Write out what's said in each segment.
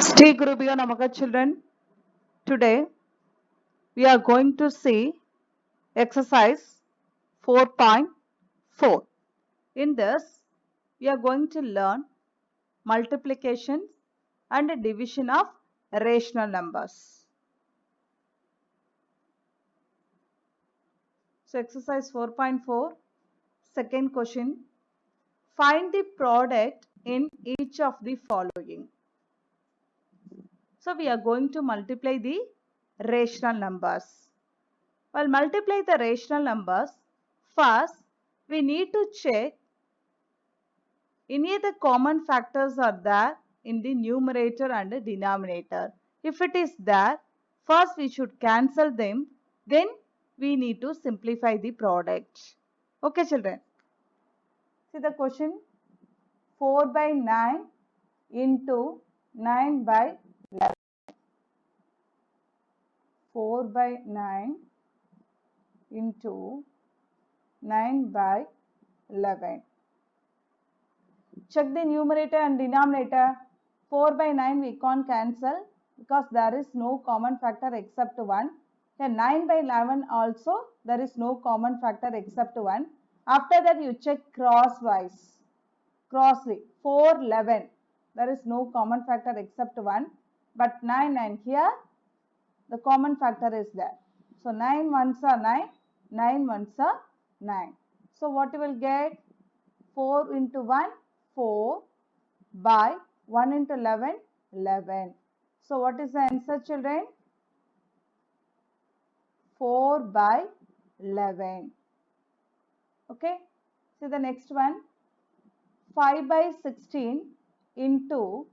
Sri Gurubhyo Namaha children. Today we are going to see exercise 4.4. In this we are going to learn multiplication and division of rational numbers. So exercise 4.4, second question. Find the product in each of the following. So we are going to multiply the rational numbers. While multiply the rational numbers, first we need to check any of the common factors are there in the numerator and the denominator. If it is there, first we should cancel them, then we need to simplify the product. Okay children. See the question, 4 by 9 into 9 by 11. 4 by 9 into 9 by 11. Check the numerator and denominator. 4 by 9 we can't cancel because there is no common factor except 1. Here 9 by 11 also there is no common factor except 1. After that you check crosswise. Crossly 4, 11. There is no common factor except 1. But 9 and here the common factor is there. So 9 ones are 9. 9 ones are 9. So what you will get? 4 into 1, 4 by 1 into 11, 11. So what is the answer children? 4 by 11. Okay. See the next one. 5 by 16 into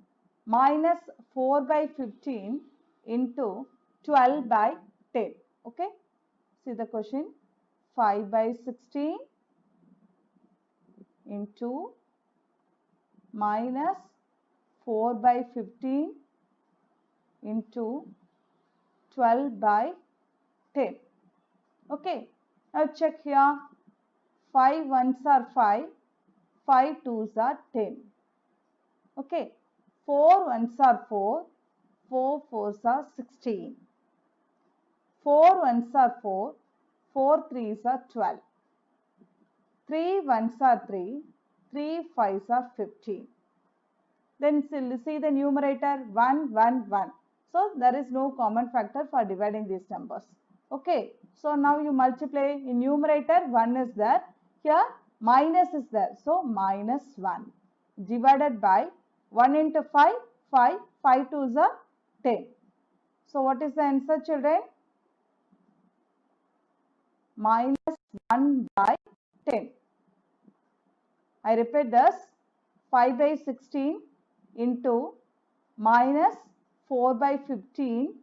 minus 4 by 15 into 12 by 10. Okay. See the question. 5 by 16 into minus 4 by 15 into 12 by 10. Okay. Now check here. 5 ones are 5. 5 twos are 10. Okay. 4 ones are 4. 4 fours are 16. 4 ones are 4. 4 threes are 12. 3 ones are 3. 3 fives are 15. Then see the numerator 1, 1, 1. So there is no common factor for dividing these numbers. Okay. So now you multiply in numerator 1 is there. Here minus is there. So minus 1 divided by 1 into 5, 5. 5 twos are 10. So what is the answer children? Minus 1 by 10. I repeat this. 5 by 16 into minus 4 by 15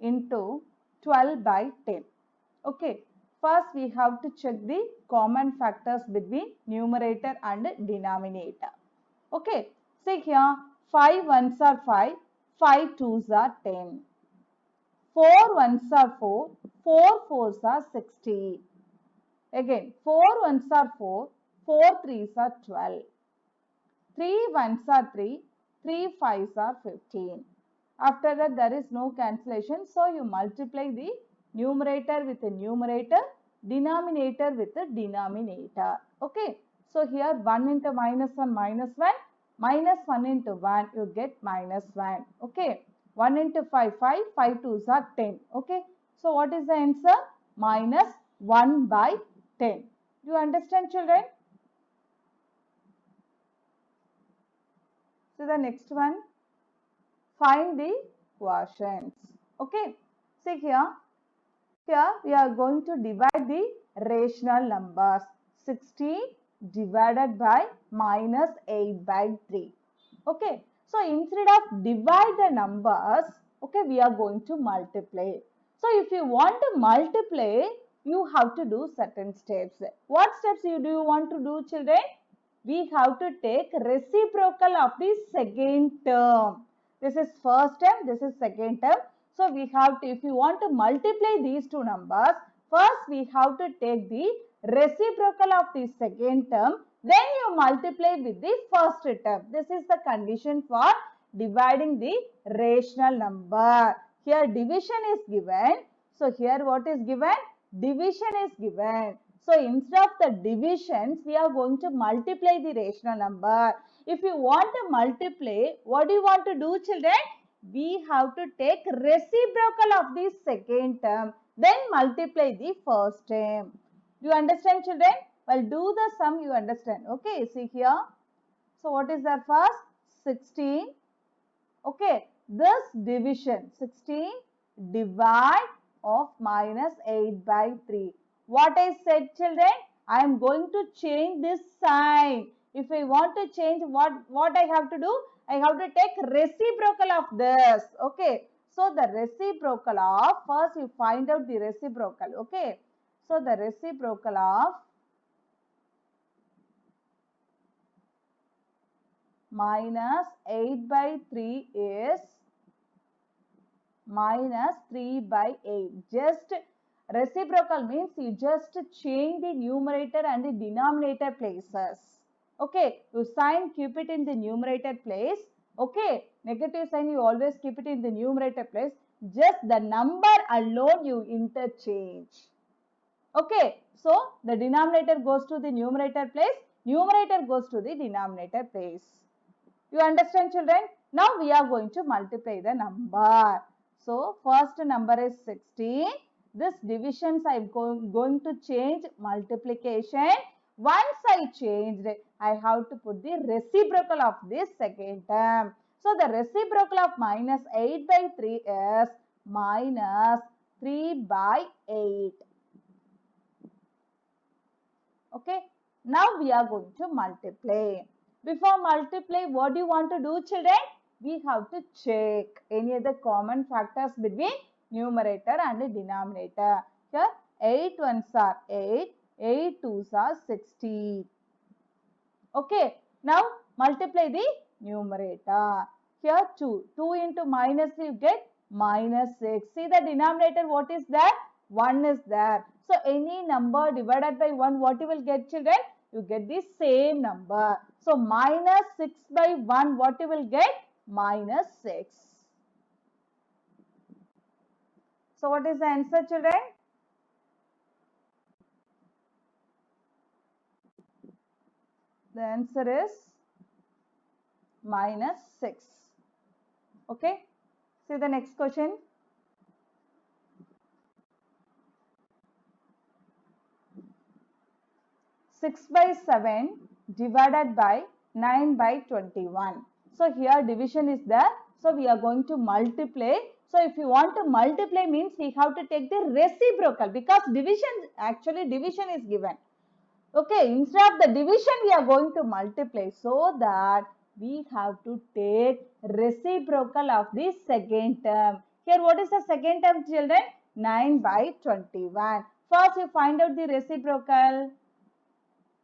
into 12 by 10. Okay. First we have to check the common factors between numerator and denominator. Okay. See here 5 ones are 5. 5 twos are 10. 4 ones are 4. 4 fours are 60. Again 4 ones are 4. 4 threes are 12. 3 ones are 3. 3 fives are 15. After that there is no cancellation. So you multiply the numerator with the numerator, denominator with the denominator. Okay. So here 1 into minus 1, minus 1. Minus 1 into 1 you get minus 1. Okay. 1 into 5, 5. 5 twos are 10. Okay. So what is the answer? Minus 1 by 10. Do you understand children? So the next one, find the quotients. Okay. See here we are going to divide the rational numbers. 16 divided by minus 8 by 3. Okay. So instead of divide the numbers, okay, we are going to multiply. So if you want to multiply, you have to do certain steps. What steps do you want to do children? We have to take reciprocal of the second term. This is first term, this is second term. So we have to, if you want to multiply these two numbers, first we have to take the reciprocal of the second term, then you multiply with the first term. This is the condition for dividing the rational number. Here division is given. So here what is given? Division is given. So instead of the divisions, we are going to multiply the rational number. If you want to multiply, what do you want to do, children? We have to take reciprocal of the second term, then multiply the first term. Do you understand, children? Well, do the sum, you understand. Okay, see here. So what is that first? 16. Okay, this division 16 divide of minus 8 by 3. What I said, children? I am going to change this sign. If I want to change, what I have to do? I have to take reciprocal of this. Okay, so the reciprocal of, first you find out the reciprocal. Okay, so the reciprocal of minus 8 by 3 is minus 3 by 8. Just reciprocal means you just change the numerator and the denominator places. Okay, you sign, keep it in the numerator place. Okay, negative sign you always keep it in the numerator place. Just the number alone you interchange. Okay, so the denominator goes to the numerator place, numerator goes to the denominator place. You understand, children? Now we are going to multiply the number. So first number is 16. This divisions I am going to change multiplication. Once I changed, I have to put the reciprocal of this second term. So the reciprocal of minus 8 by 3 is minus 3 by 8. Okay. Now we are going to multiply. Before multiply, what do you want to do, children? We have to check any other common factors between numerator and denominator. Here 8 ones are 8, 8 twos are 16. Okay, now multiply the numerator. Here 2. 2 into minus you get minus 6. See the denominator, what is there? 1 is there. So any number divided by 1, what you will get, children? You get the same number. So minus 6 by 1, what you will get? Minus 6. So what is the answer, children? The answer is minus 6. Okay. See the next question. Six by 7 divided by 9 by 21. So here division is there. So we are going to multiply. So if you want to multiply means we have to take the reciprocal because division is given. Okay, instead of the division we are going to multiply, so that we have to take reciprocal of the second term. Here what is the second term, children? 9 by 21. First you find out the reciprocal.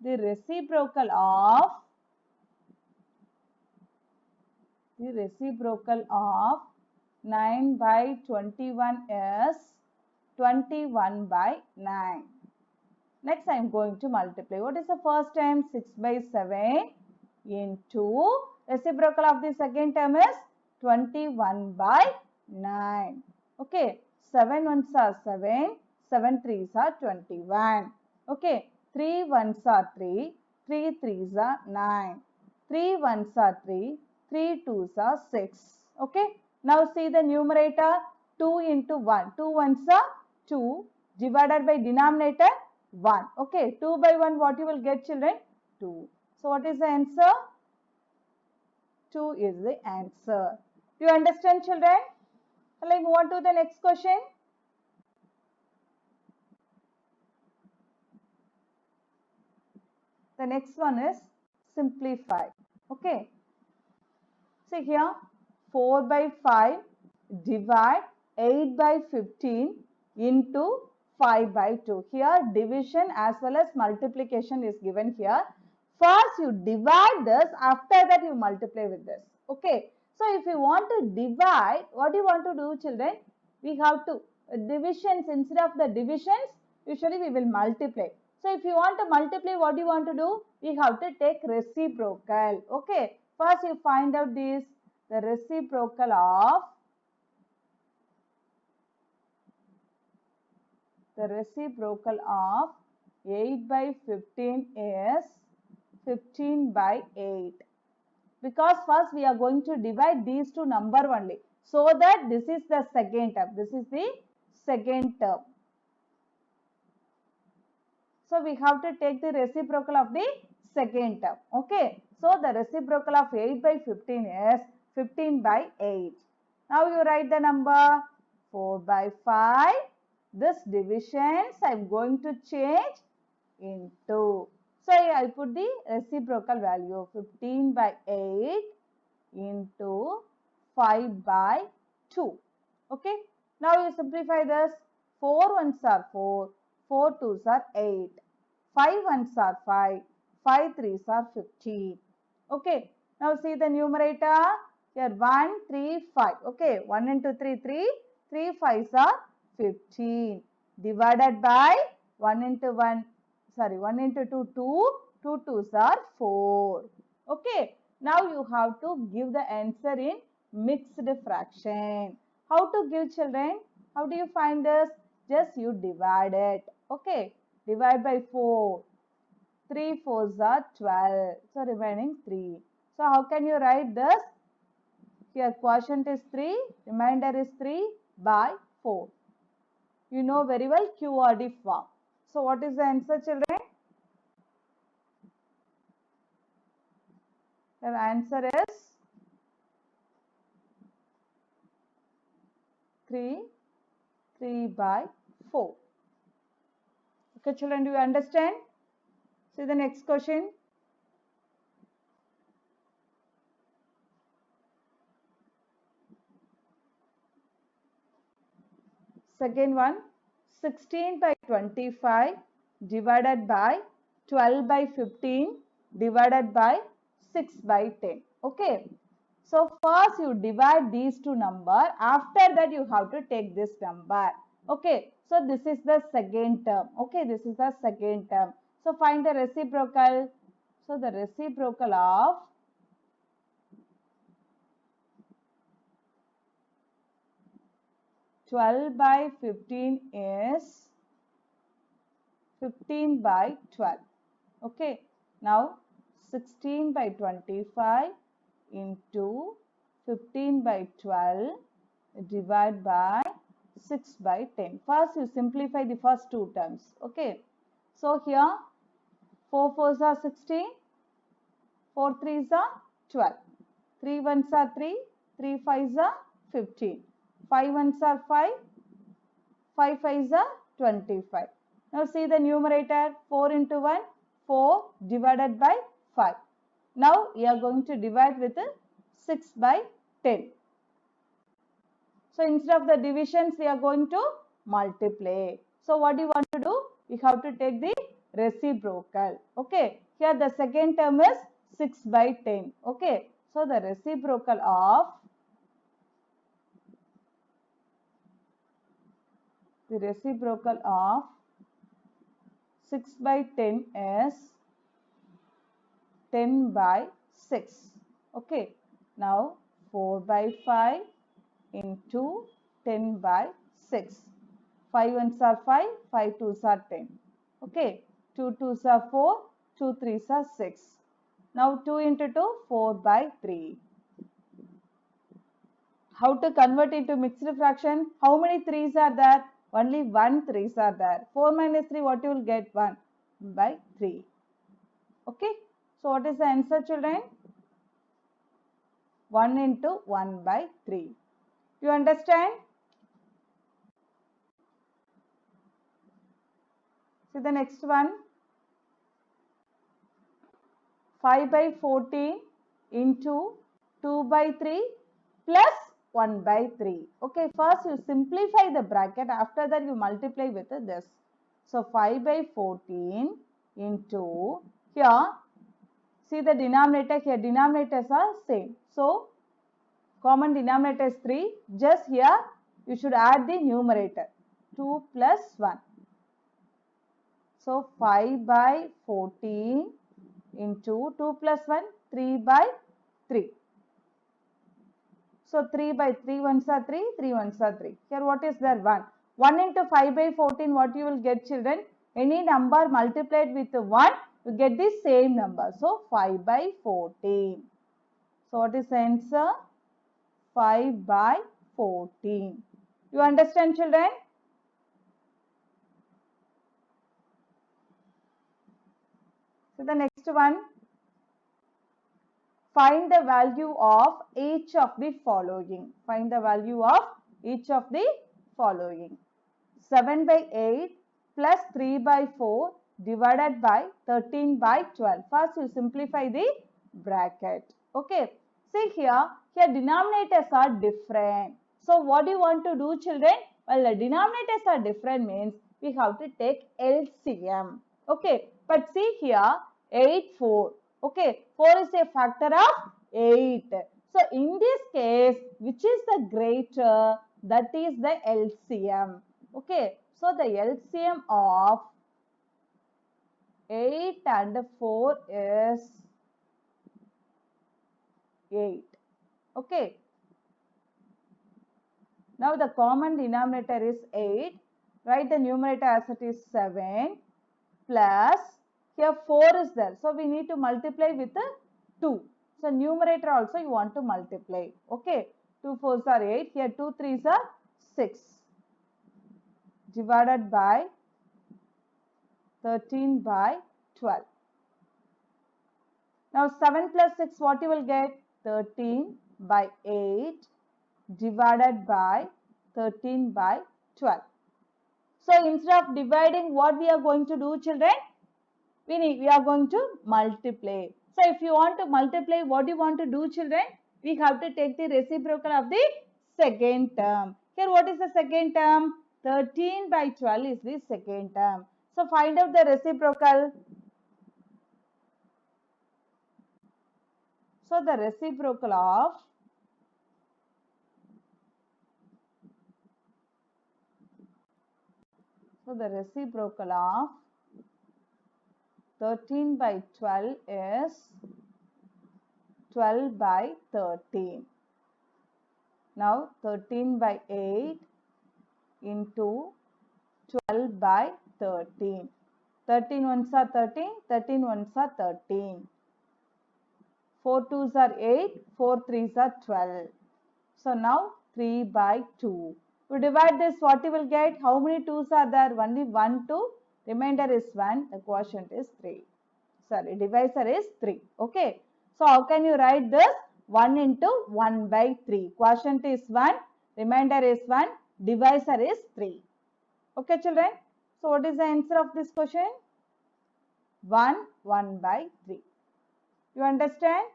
The reciprocal of 9 by 21 is 21 by 9. Next I am going to multiply. What is the first term? 6 by 7 into reciprocal of the second term is 21 by 9. Okay, 7 ones are 7, 7 threes are 21. Okay, 3 ones are 3, 3 threes are 9. 3 ones are 3, 3 twos are 6. Okay, now see the numerator 2 into 1. 2 ones are 2 divided by denominator 1. Okay, 2 by 1 what you will get, children? 2. So what is the answer? 2 is the answer. Do you understand, children? Shall I move on to the next question? The next one is simplify. Okay. See here 4 by 5 divide 8 by 15 into 5 by 2. Here division as well as multiplication is given here. First you divide this, after that you multiply with this. Okay. So if you want to divide, what do you want to do, children? We have to divisions, instead of the divisions, usually we will multiply. So if you want to multiply, what do you want to do? We have to take reciprocal. Okay. First you find out this. the reciprocal of 8 by 15 is 15 by 8. Because first we are going to divide these two number only. So that this is the second term. This is the second term. So we have to take the reciprocal of the second term. Okay. So the reciprocal of 8 by 15 is 15 by 8. Now you write the number 4 by 5. This divisions I am going to change into. So I put the reciprocal value 15 by 8 into 5 by 2. Okay. Now you simplify this. 4 ones are 4, 4 twos are 8, 5 ones are 5, 5 threes are 15. Okay. Now see the numerator. Here 1, 3, 5. Okay. 1 into 3, 3. 3 5s are 15. Divided by 1 into 1. Sorry, 1 into 2, 2. 2 twos are 4. Okay. Now you have to give the answer in mixed fraction. How to give, children? How do you find this? Just you divide it. Okay. Divide by 4. 3 4s are 12. So remaining 3. So how can you write this? Here quotient is 3. Remainder is 3 by 4. You know very well QRD form. So what is the answer, children? The answer is 3 by 4. Okay, children, do you understand? See the next question. Second one, 16 by 25 divided by 12 by 15 divided by 6 by 10. Okay. So first you divide these two numbers. After that you have to take this number. Okay. So this is the second term. Okay. This is the second term. So find the reciprocal. So the reciprocal of 12 by 15 is 15 by 12. Okay. Now 16 by 25 into 15 by 12 divide by 6 by 10. First you simplify the first two terms. Okay. So here 4 4s are 16, 4 3s are 12, 3 1s are 3, 3 5s are 15, 5 1s are 5, 5 5s are 25. Now see the numerator 4 into 1, 4 divided by 5. Now we are going to divide with 6 by 10. So instead of the divisions we are going to multiply. So what do you want to do? We have to take the reciprocal. Okay. Here the second term is 6 by 10. Okay. So the reciprocal of 6 by 10 is 10 by 6. Okay. Now 4 by 5 into 10 by 6. 5 ones are 5, 5 twos are 10. Okay. 2 twos are 4, 2 threes are 6. Now 2 into 2, 4 by 3. How to convert into mixed fraction? How many 3s are there? Only 1 3s are there. 4 minus 3, what you will get? 1 by 3. Okay. So what is the answer, children? 1 into 1 by 3. You understand? See the next one. 5 by 14 into 2 by 3 plus 1 by 3. Okay, first you simplify the bracket. After that you multiply with this. So 5 by 14 into, here, see the denominator, here denominators are same. So common denominator is 3. Just here you should add the numerator. 2 plus 1. So 5 by 14 into 2 plus 1, 3 by 3. So 3 by 3 ones are 3, 3 ones are 3. Here what is there? 1. 1 into 5 by 14, what you will get, children? Any number multiplied with 1, you get the same number. So 5 by 14. So what is the answer? 5 by 14. You understand, children? So the next one. Find the value of each of the following. Find the value of each of the following. 7 by 8 plus 3 by 4 divided by 13 by 12. First you simplify the bracket. Okay. See here denominators are different. So what do you want to do, children? Well, the denominators are different means we have to take LCM. Okay. But see here 8, 4. Okay. 4 is a factor of 8. So in this case, which is the greater? That is the LCM. Okay, so the LCM of 8 and 4 is 8. Okay. Now the common denominator is 8. Write the numerator as it is 7 plus here 4 is there. So we need to multiply with 2. So numerator also you want to multiply. Okay. 2 4s are 8. Here 2 3s are 6. Divided by 13 by 12. Now 7 plus 6, what you will get? 13 by 8 divided by 13 by 12. So instead of dividing, what we are going to do, children? We are going to multiply. So if you want to multiply, what do you want to do, children? We have to take the reciprocal of the second term. Here what is the second term? 13 by 12 is the second term. So find out the reciprocal. So the reciprocal of 13 by 12 is 12 by 13. Now 13 by 8 into 12 by 13. 13 ones are 13, 13 ones are 13. 4 2s are 8, 4 3s are 12. So now 3 by 2. We divide this, what you will get? How many 2s are there? Only 1 2. Remainder is 1. The quotient is 3. Sorry, divisor is 3. Okay. So how can you write this? 1 into 1 by 3. Quotient is 1. Remainder is 1. Divisor is 3. Okay, children. So what is the answer of this question? 1 by 3. You understand?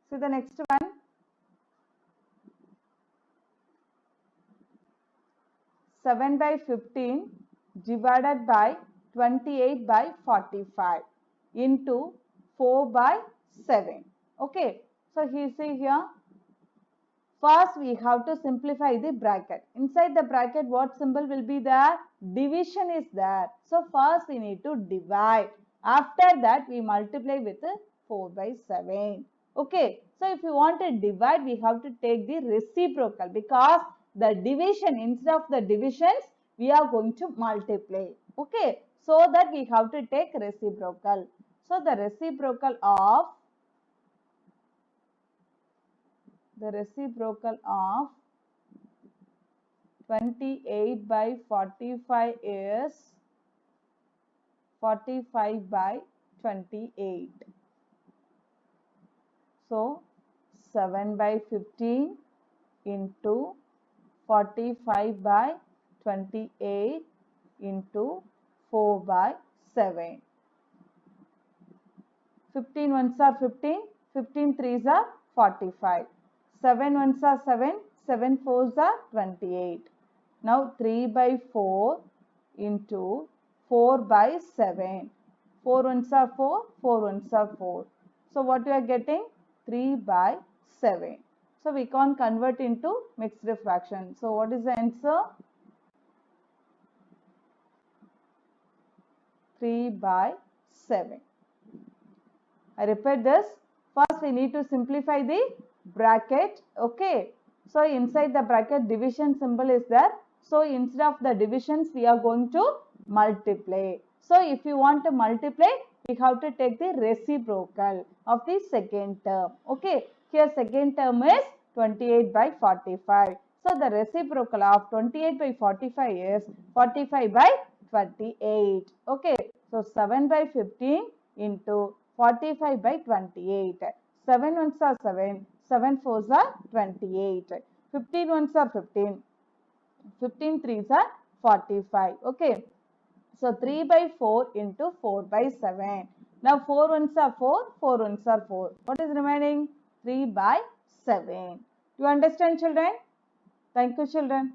See the next one. 7 by 15 divided by 28 by 45 into 4 by 7. Okay. So here see here. First we have to simplify the bracket. Inside the bracket what symbol will be there? Division is there. So first we need to divide. After that we multiply with 4 by 7. Okay. So if you want to divide, we have to take the reciprocal because the division, instead of the divisions, we are going to multiply. Okay. So that we have to take reciprocal. So the reciprocal of 28 by 45 is 45 by 28. So 7 by 15 into 45 by 28 into 4 by 7. 15 ones are 15, 15 threes are 45. 7 ones are 7, 7 fours are 28. Now 3 by 4 into 4 by 7. 4 ones are 4, 4 ones are 4. So what we are getting? 3 by 7. So we can't convert into mixed fraction. So what is the answer? 3 by 7. I repeat this. First, we need to simplify the bracket. Okay. So, inside the bracket, division symbol is there. So, instead of the divisions, we are going to multiply. So, if you want to multiply, we have to take the reciprocal of the second term. Okay. Here, second term is 28 by 45. So, the reciprocal of 28 by 45 is 45 by 28. Okay. So, 7 by 15 into 45 by 28. 7 ones are 7, 7 fours are 28. 15 ones are 15, 15 threes are 45. Okay. So 3 by 4 into 4 by 7. Now 4 ones are 4, 4 ones are 4. What is remaining? 3 by 7. Do you understand, children? Thank you, children.